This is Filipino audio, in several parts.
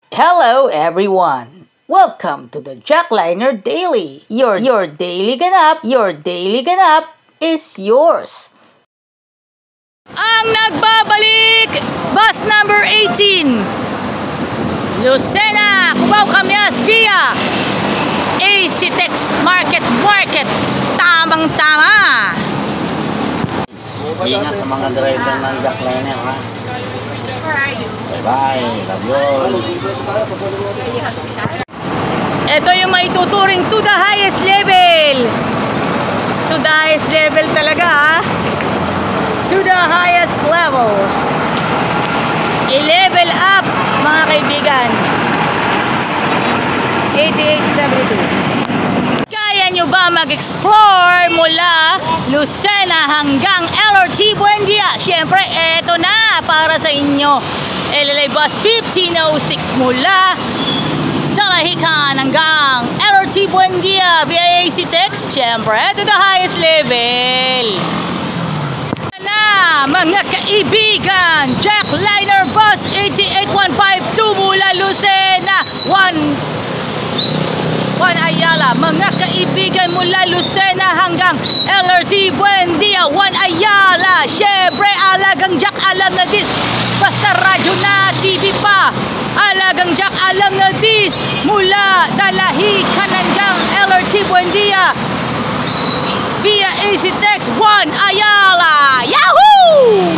Hello everyone! Welcome to the Jackliner Daily. Your daily ganap is yours. Ang nagbabalik, bus number 18, Lucena, Cubao Kamyas via ACTEX Market, tamang-tama. Ingat sa mga driver ng Jackliner, ha? Bye-bye. Love you. Ito yung maituturing to the highest level. To the highest level talaga, ha? To the highest level. I-level up, mga kaibigan. 8872. Kaya nyo ba mag-explore mula Lucena hanggang LRT Buendia? Siyempre, eto na para sa inyo. LLA Bus 1506 mula Talahican hanggang LRT Buendia via ACTEX. Siyempre, to the highest level. Na mga kaibigan, Jackliner Bus 88152 mula Lucena 1 Ayala. Mga kaibigan mula Lucena hanggang LRT Buendia 1 Ayala. Syempre, alagang Jack alam na this. Basta radyo na TV pa, alagang Jack alam na this. Mula Talahican hanggang LRT Buendia via ACTEX 1 Ayala. Yahoo!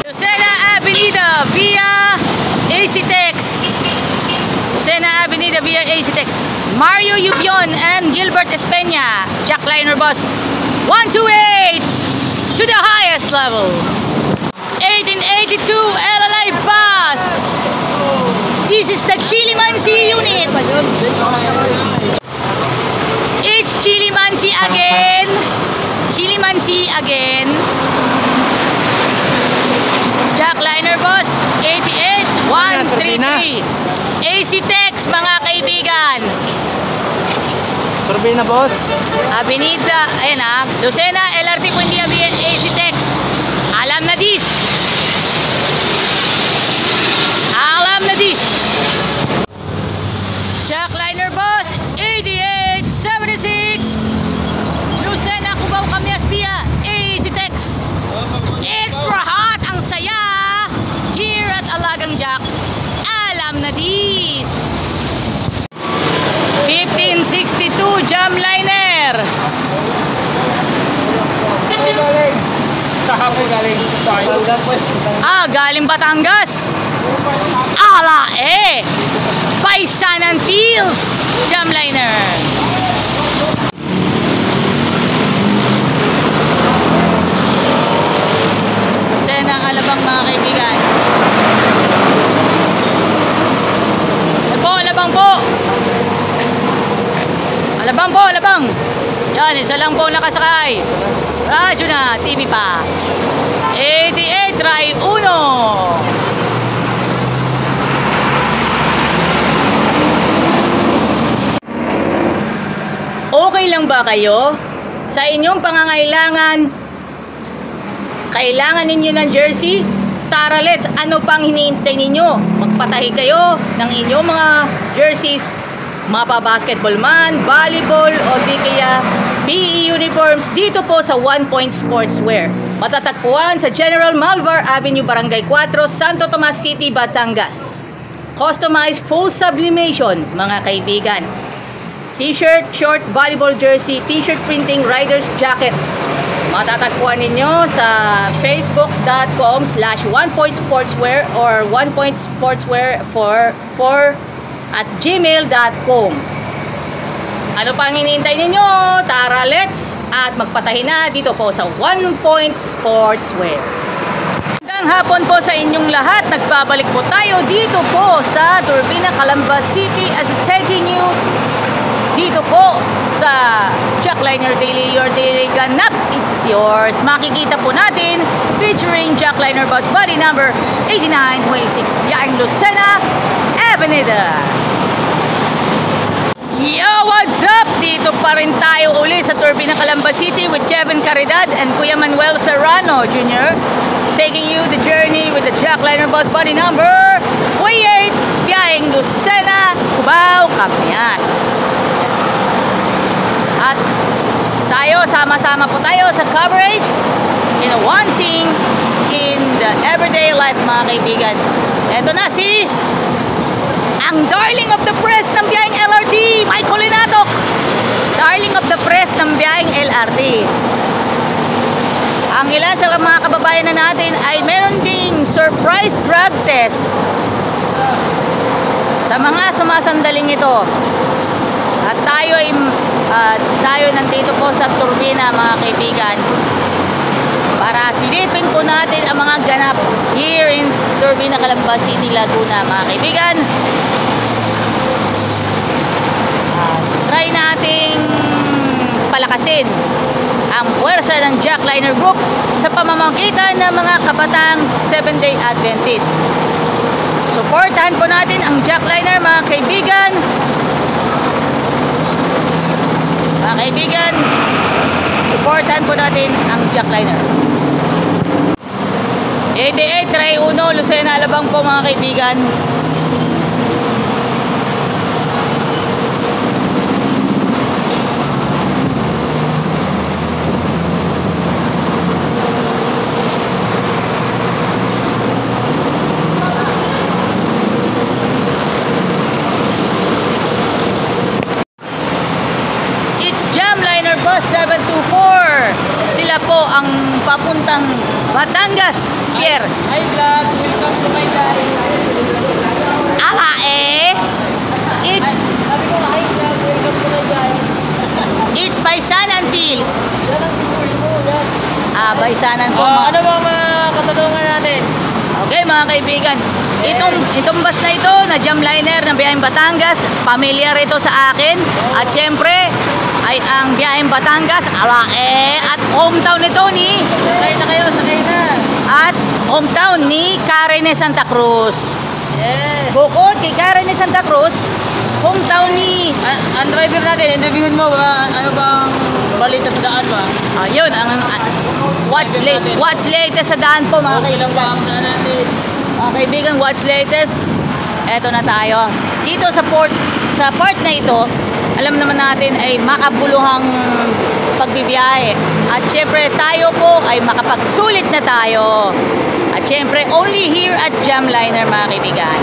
Lucena Avenida via ACTEX. Lucena Avenida via ACTEX. Mario Yubion and Gilbert Espeña. Jackliner Bus 128 to the highest level. 1882 LLA Bus. This is the Chilimansi unit. It's Chilimansi again. Chilimansi again. Jackliner Bus 88133. ACTEX, mga kaibigan. Turbina, boss. Avenida, ayan ha. Lucena, LRT Buendia via ACTEX. Alam na this. Alam na this. Jackliner Bus 8876 Lucena, Cubao Kamyas via ACTEX. Extra hot ang saya here at Alagang Jack. Alam na this. 1562 Jamliner. Galing Batangas. Ala Paisanan Fields Jamliner. Lucena ang Alabang, mga kaibigan. Alabang po. Alabang po, Alabang. Yan, isa lang po nakasakay. Radyo na, TV pa. 88 Try 1. Okay lang ba kayo? Sa inyong pangangailangan, kailangan ninyo ng jersey? Tara, let's, ano pang hinihintay ninyo? Magpatahi kayo ng inyong mga jerseys, mapa-basketball man, volleyball, o di kaya PE uniforms dito po sa 1 Point Sportswear. Matatagpuan sa General Malvar Avenue, Barangay 4, Santo Tomas City, Batangas. Customized full sublimation, mga kaibigan. T-shirt, short, volleyball jersey, t-shirt printing, rider's jacket. Matatagpuan ninyo sa facebook.com/onepointsportswear or onepointsportswear at gmail.com. Ano pang hinihintay ninyo? Tara, let's at magpatahi na dito po sa 1 Point Sportswear. Magandang hapon po sa inyong lahat. Nagbabalik po tayo dito po sa Turbina, Calamba City as taking you dito po sa Jackliner Daily, your daily ganap, it's yours. Makikita po natin featuring Jackliner Bus body number 8926 biyaheng Lucena Avenida. Yo, what's up? Dito pa rin tayo uli sa Turbina, Calamba City with Kevin Caridad and Kuya Manuel Serrano Jr. taking you the journey with the Jackliner Bus body number 28 biyaheng biyaheng Lucena, Cubao, Campinas. At tayo, sama-sama po tayo sa coverage in one thing in the everyday life, mga kaibigan. Ito na si ang darling of the press ng biyaheng LRT, Michael Linatok. Darling of the press ng biyaheng LRT. Ang ilan sa mga kababayan na natin ay meron ding surprise grab test sa mga sumasandaling ito. At tayo nandito po sa turbina, mga kaibigan, para silipin po natin ang mga ganap here in Turbina, Calamba City, Laguna, mga kaibigan. Try nating palakasin ang puwersa ng Jackliner Group sa pamamagitan ng mga kabatang 7-day Adventist. Suportahan po natin ang Jackliner, mga kaibigan. Mga kaibigan, suportahan po natin ang Jackliner. 8831 Lucena, Alabang po, mga kaibigan. Bus 724. Sila po ang papuntang Batangas, Pier. Hi vlog, welcome to my guys. Ala it's Sabi ko hi vlog, welcome to my guys. it's Baisanan Fields. Yan ang tuloy mo, yan. Baisanan po. Ano ba mga katanungan natin? Okay, mga kaibigan. Itong bus na ito, na Jamliner ng biyaheng Batangas, pamilyar ito sa akin. At syempre, ay ang biyaheng Batangas, at hometown nito ni Sakay na kayo, sakay na. at hometown ni Karen Santa Cruz. Yes. Bukod kay Karen Santa Cruz, hometown ni Ang driver natin, interviewin mo ba? Ano bang balita sa daan ba? ayun what's latest sa daan po, mga Okay kaibigan. lang ba ang daan natin? Mga kaibigan, what's latest? Eto na tayo. Dito sa part na ito, alam naman natin ay makabuluhang pagbibiyahe. At syempre tayo po ay makapagsulit na tayo. At syempre only here at Jamliner, mga kaibigan.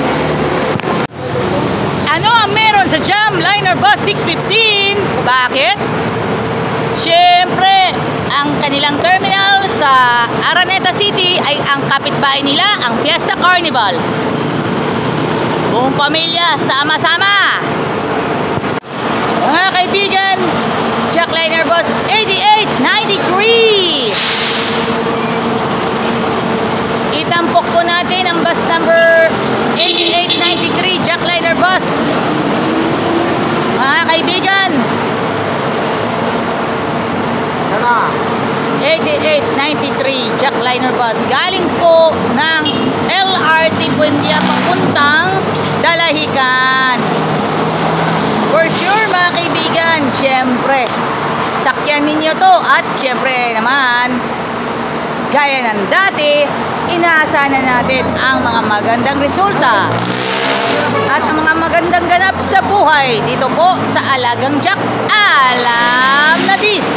Ano ang meron sa Jamliner Bus 615? Bakit? Syempre, ang kanilang terminal sa Araneta City ay ang kapitbahay nila, ang Fiesta Carnival. Buong pamilya, sama-sama! Mga kaibigan, Jackliner Bus 8893. Itampok po natin ang bus number 8893, Jackliner Bus. Mga kaibigan, 8893 Jackliner Bus, galing po ng LRT Buendia papuntang Dalahican. For sure, mga kaibigan, syempre sakyan ninyo to. At syempre naman, gaya ng dati, inaasahan na natin ang mga magandang resulta at ang mga magandang ganap sa buhay dito po sa Alagang Jack. Alam na this.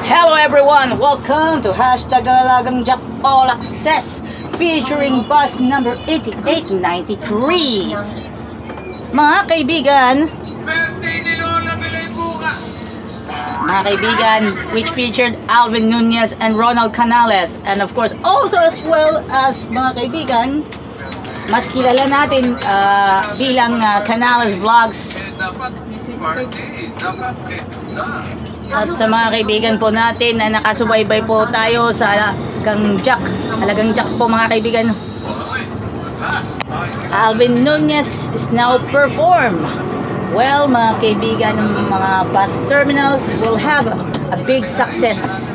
Hello everyone, welcome to Hashtag Alagang Jack All Access featuring bus number 8893. Mga kaibigan, which featured Alvin Nunez and Ronald Canales, and of course also as well as mga kaibigan, mas kilala natin bilang Canales Vlogs. At sa mga kaibigan po natin na nakasubaybay po tayo sa Alagang Jack po, mga kaibigan, Alvin Nunez is now perform. Well, mga kaibigan, ng mga bus terminals will have a big success,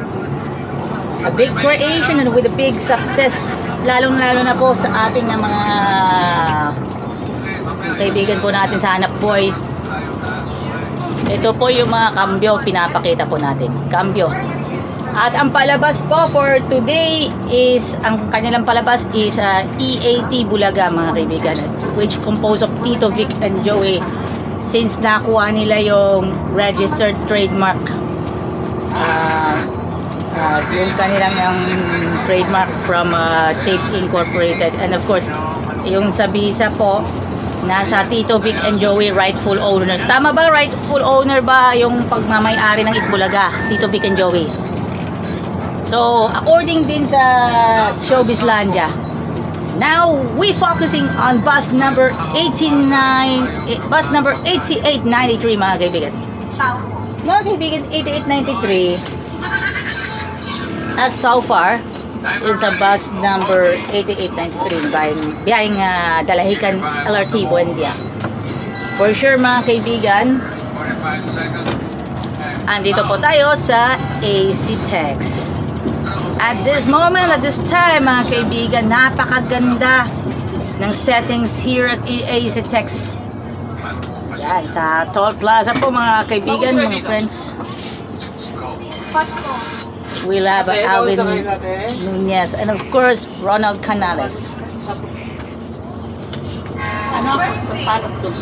a big creation, and with a big success, lalong-lalo na po sa ating mga kaibigan po natin sa hanap buhay. Ito po yung mga kambyo pinapakita po natin. Kambyo. At ang palabas po for today is, ang kanilang palabas is EAT Bulaga mga kaibigan, which composed of Tito, Vic, and Joey, since nakuha nila yung registered trademark. Yung kanilang trademark from Tape Incorporated, and of course yung sa visa po nasa Tito, Vic, and Joey rightful owners. Tama ba, rightful owner ba yung pagmamay-ari ng Itbulaga, Tito, Vic, and Joey? So according din sa Showbizlandia, now we focusing on bus number 8893 mga kaibigan. Mga kaibigan, 8893 as so far is a bus number 8893 biyaheng Dalahican LRT Buendia. For sure mga kaibigan, andito po tayo sa AC Tex. At this moment, at this time mga kaibigan, napakaganda ng settings here at AC Tex. Yan, sa Toll Plaza po mga kaibigan, mga friends. We'll have Alvin Nunez and of course Ronald Canales. Ano po sa palok dos?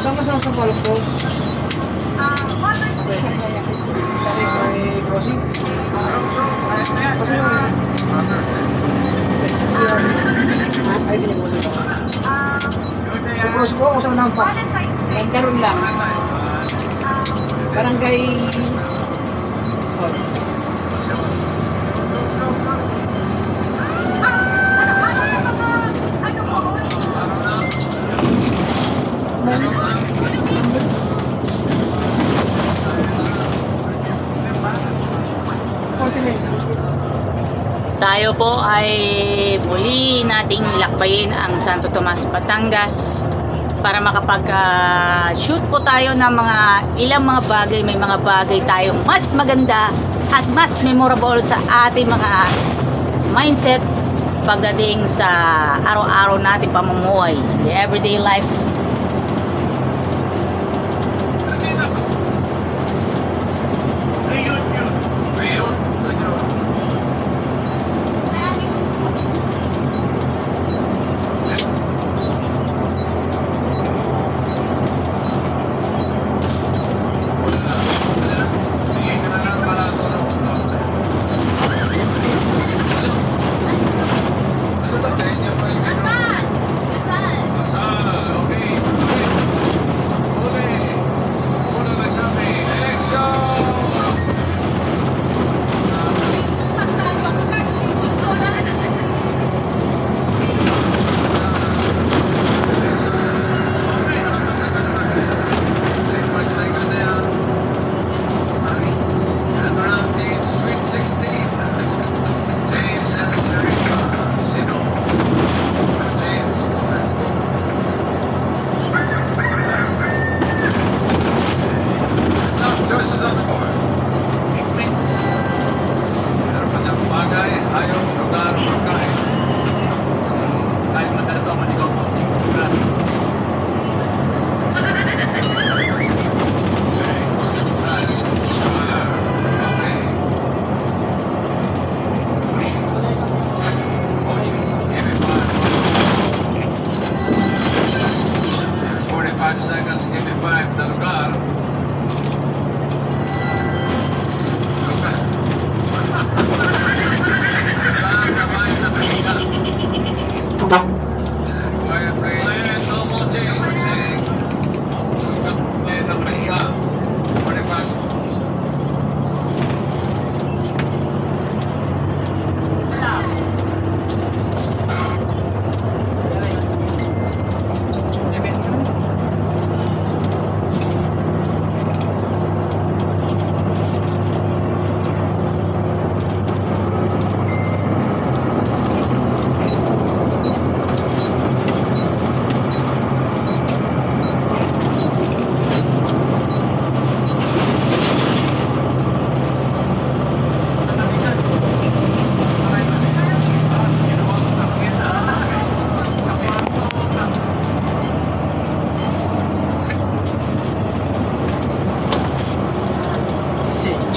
Sama sa palok dos. Crossing. Ay, hindi mo siya. Sa cross ko, usang nampak. Nagkaroon lang. Barangay... Tayo po ay muli nating lakbayin ang Santo Tomas, Batangas para makapag-shoot po tayo ng mga ilang mga bagay. May mga bagay tayong mas maganda at mas memorable sa ating mga mindset pagdating sa araw-araw nating pamumuhay, the everyday life.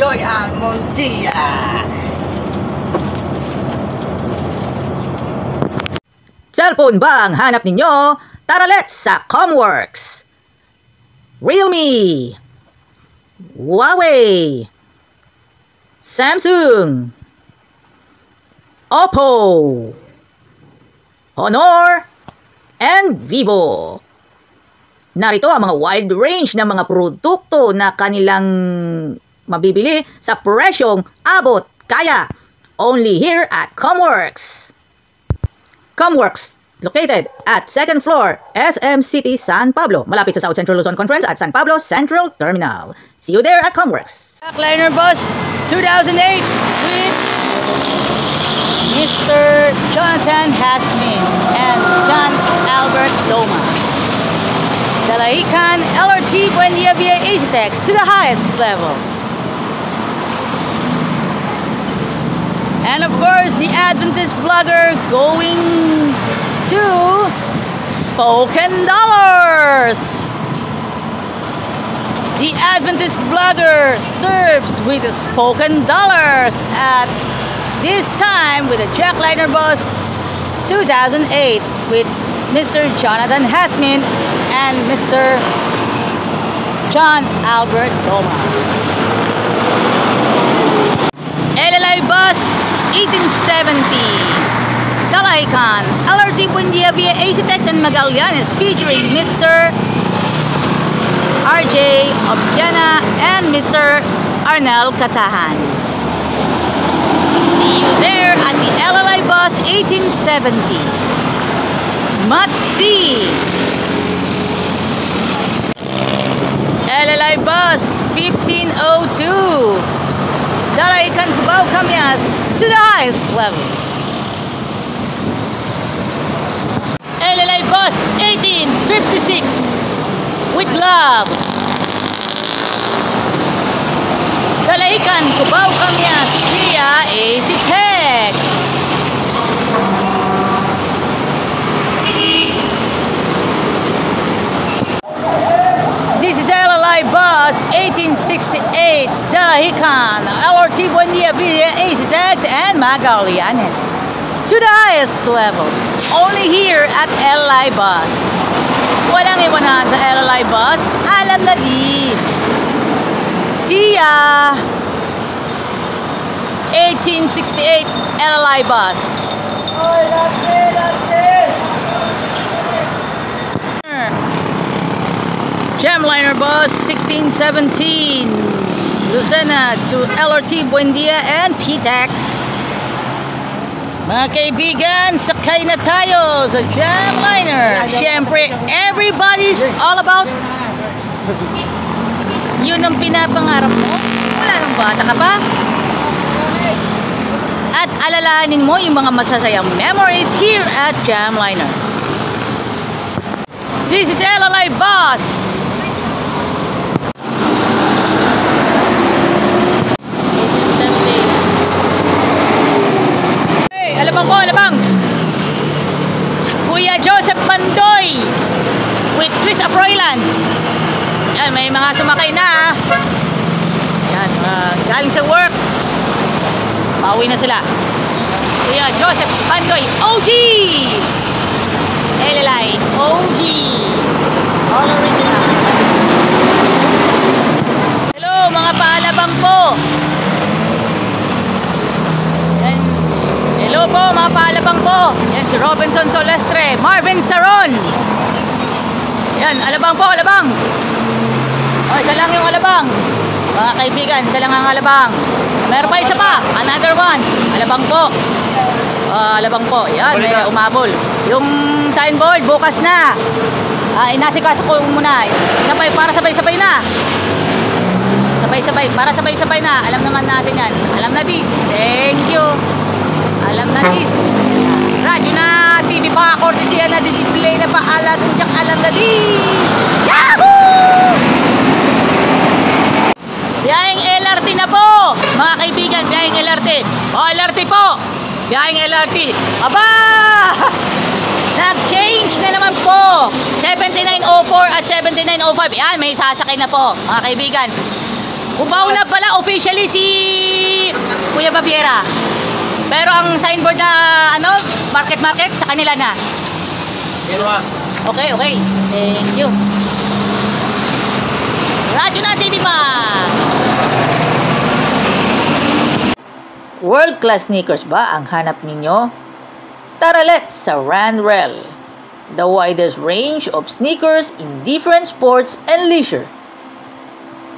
Joy Almontilla. Cellphone ba ang hanap ninyo? Tara let's sa Comworks! Realme, Huawei, Samsung, Oppo, Honor, and Vivo. Narito ang mga wide range ng mga produkto na kanilang mabibili sa presyong abot kaya. Only here at Comworks. Comworks, located at 2nd floor, SM City, San Pablo. Malapit sa South Central Luzon Conference at San Pablo Central Terminal. See you there at Comworks. Jackliner Bus 2008 with Mr. Jonathan Hasmin and John Albert Loma. Dalaican LRT Buendia via Asetex to the highest level. And of course, the Adventist blogger going to Spoken Dollars. The Adventist blogger serves with the Spoken Dollars at this time with the Jackliner Bus 2008 with Mr. Jonathan Hasmin and Mr. John Albert Loma. LLI Bus 1870 Dalaican LRT Buendia via Asetex and Magallanes featuring Mr. RJ Obsiana and Mr. Arnel Katahan. See you there at the LLI Bus 1870. Must see. LLI Bus 1502 Dalaican Cubao Camias to the highest level. LLI Bus 1856 with love. Dalaican Cubao Camias via Asetex. This is LLI Bus 1868 Dalaican LRT Buendia via Asetex and Magallanes to the highest level. Only here at LLI Bus. Walang iwanan sa LLI Bus. Alam na dis. See ya! 1868 LLI Bus. Jamliner Bus 1617 Lucena to LRT Buendia and PTEX. Mga kaibigan, sakay na tayo sa Jamliner. Siyempre, everybody's all about yun ang pinapangarap mo. Wala nang bata ka pa. At alalahanin mo yung mga masasayang memories here at Jamliner. This is LLI Bus. Alabang po, alabang. Kuya Joseph Mandoy with Chris Afroilan. Yan, may mga sumakay na. Yan, galing sa work. Pauwi na sila. Kuya Joseph Mandoy, OG! LLI, OG. All original. Hello, mga paalabang po. Yan. Hello po, mga paalabang po. Yan, si Robinson Solestre, Marvin Saron. Yan, alabang po, alabang. O, isa lang yung alabang. Mga kaibigan, isa lang ang alabang. Meron pa isa pa, another one. Alabang po. Alabang po. Yan, may umabol. Yung signboard, bukas na. Inasikaso ko muna. Sabay, para sabay-sabay na. Sabay-sabay, para sabay-sabay na. Alam naman natin yan. Alam na this. Thank you. Alam na this. Radyo na, TV pa, kortesiya na, display na pa, alam na this. Yahoo! Biyaheng LRT na po, mga kaibigan, biyaheng LRT. O, LRT po. Biyaheng LRT. Aba! Nag-change na naman po. 7904 at 7905. Yan, may sasakay na po, mga kaibigan. Cubao na pala officially si Kuya Babiera. Pero ang signboard na ano, market sa kanila na. Okay. Thank you. Radyo na TV pa. World-class sneakers ba ang hanap ninyo? Tara let's sa Ranrel, the widest range of sneakers in different sports and leisure.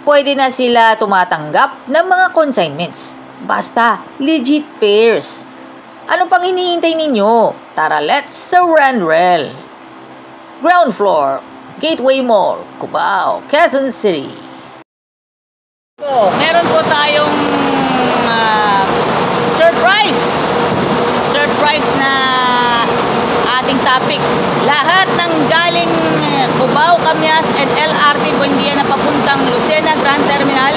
Pwede na sila tumatanggap ng mga consignments. Basta, legit pairs. Ano pang hinihintay ninyo? Tara let's sa Ranrel. Ground floor, Gateway Mall, Cubao, Quezon City. So, meron po tayong surprise na ating topic. Lahat ng galing Cubao, Camyas and LRT Buendia na papuntang Lucena Grand Terminal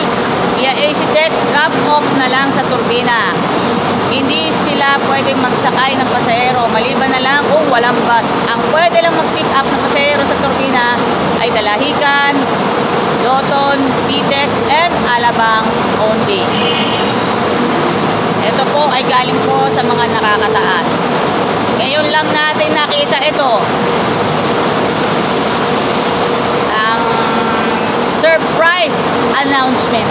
via ACTEX, drop off na lang sa turbina. Hindi sila pwedeng magsakay ng pasahero maliban na lang kung walang bus. Ang pwede lang mag-pick up ng pasahero sa turbina ay Dalahican, Loton, Pitex, and Alabang only. Ito po ay galing po sa mga nakakataas. Ngayon lang natin nakita ito. Ang surprise announcement.